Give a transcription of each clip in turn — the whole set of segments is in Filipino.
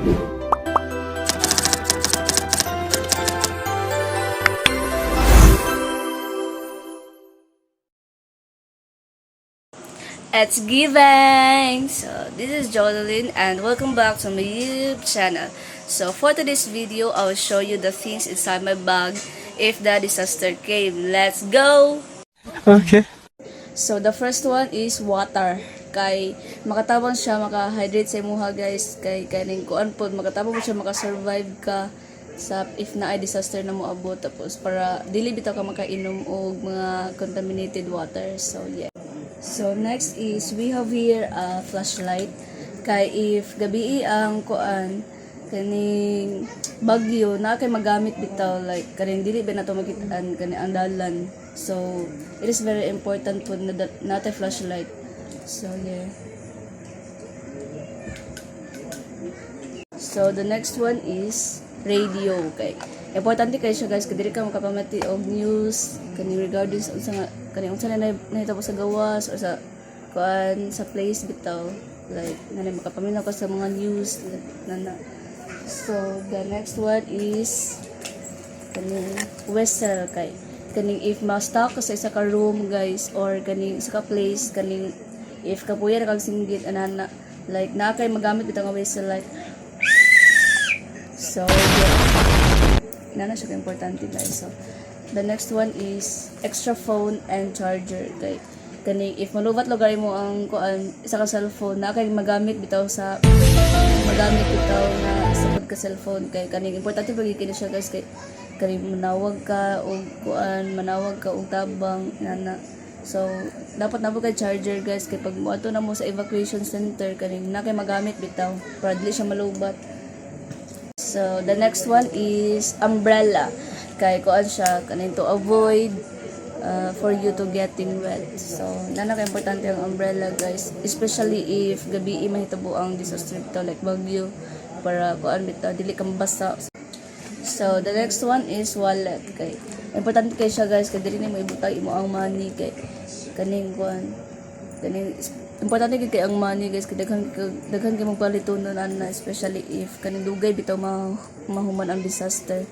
It's giving! So, this is Jodeline and welcome back to my YouTube channel. So, for today's video, I will show you the things inside my bag if the disaster came. Let's go! Okay. So, the first one is water. Kay makatabang siya, maka-hydrate sa imuha guys. Kay kaning kuan po, makatabang mo siya, maka-survive ka sa if na ay disaster na mo abot. Tapos, para dili bitaw ka makainom og mga contaminated water. So, yeah. So next is we have here a flashlight kay if gabi ang kuan kaning bagyo na kay magamit bitaw like kaning dili ba nato makitaan kani ang dalan, so it is very important po na nato flashlight. So yeah, so the next one is radio. Okay, importante kay siya guys, kadiri ka makapamati og news kani regarding sa unsa na nahitabo sa gawas or sa kuan sa place bitaw, like na makapaminaw ka sa mga news na. So the next one is kaning whistle. Kay kaning if ma-stuck ka sa isa ka room guys or kaning isa ka place, kaning if kapuya na kag singgit anana, like na kay magamit bitaw nga whistle like. So yeah, na siya importante guys. So the next one is extra phone and charger. Kay kaning if malubat lugar mo ang kuan isa ka cellphone, na kay magamit bitaw na sa ka cellphone. Kay kaning importante pag kini siya guys, kay kaning manawag ka og tabang nana. So dapat na kay charger guys, kay pag moadto na mo sa evacuation center kaning na kay magamit bitaw para dili siya malubat. So the next one is umbrella. Kay kuan siya kaning to avoid for you to getting wet. So nana kay importante ang umbrella guys, especially if gabi mahitabo ang disaster bitaw like bagyo, para kuan bitaw dili ka mabasa. So the next one is wallet. Kay importante kay siya guys, kay dili mo ibutang imo ang money. Kay kaning kuan kaning importante kay ang money guys, kay daghan kay magpalitonon na, especially if kaning dugay bitaw mahuman ang disaster.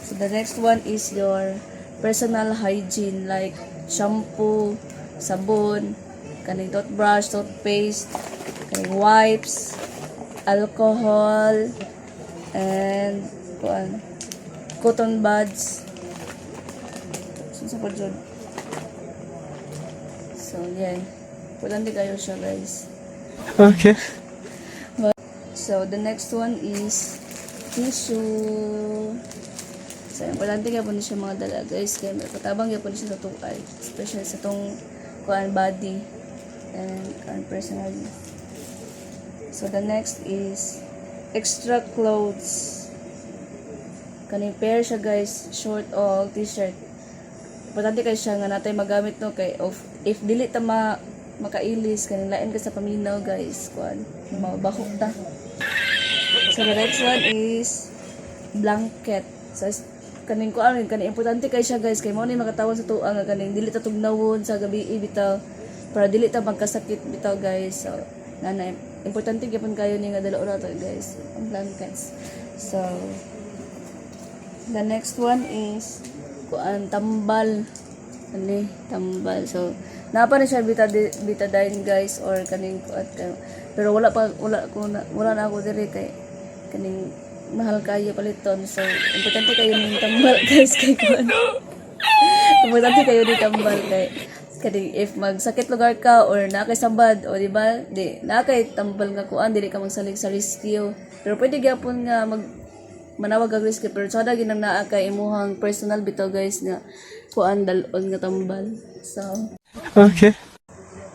So the next one is your personal hygiene like shampoo, sabon, kaning toothbrush, toothpaste, kaning wipes, alcohol, and cotton buds. So yeah, importante kayo siya guys. Okay. So the next one is tissue. So importante kaya po siya mga dala guys, kaya patabang kaya po siya sa tuay, especially sa tong kuan body and personal. So the next is extra clothes. Kaning pair siya guys, short o t-shirt. Importante kay siya nga natay magamit no, kay if dili ta makailis kaning lain ka sa paminaw guys, kuan mabahok ta. So the next one is blanket. So kaning kuan kaning importante kay siya guys, kay mao ni makatawon sa tuang nga kaning dili ta tugnawon sa gabi bitaw, para dili ta magkasakit bitaw guys. So nana importante gyapon kayo ni nga dala ora to guys, ang blankets. So the next one is kuan tambal. Tambal. So napa na siya betadine guys or kaning kuan kayo. Pero wala na ako dire kay kaning mahal kayo paliton. So importante kayo ning tambal guys, kay kuan. Importante kayo ni tambal kay kaning if magsakit lugar ka or nakay sabad o di ba di nakay tambal nga kuan dili ka magsalig sa rescue. Pero pwede gyapon nga manawag ang rescue, pero sada ginang naa kay imuhang personal bitaw guys nga kuan dalon nga tambal. So Okay.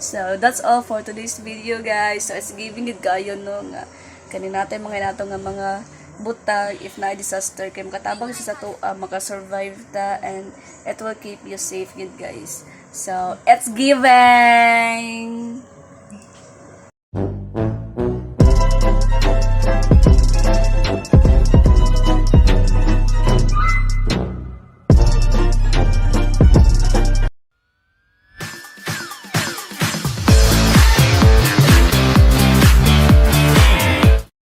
so that's all for today's video guys. So it's giving it kayo no nga kani natin mga nato nga mga butang if na disaster kay makatabang siya sa to maka-survive ta, and it will keep you safe good guys. So it's giving.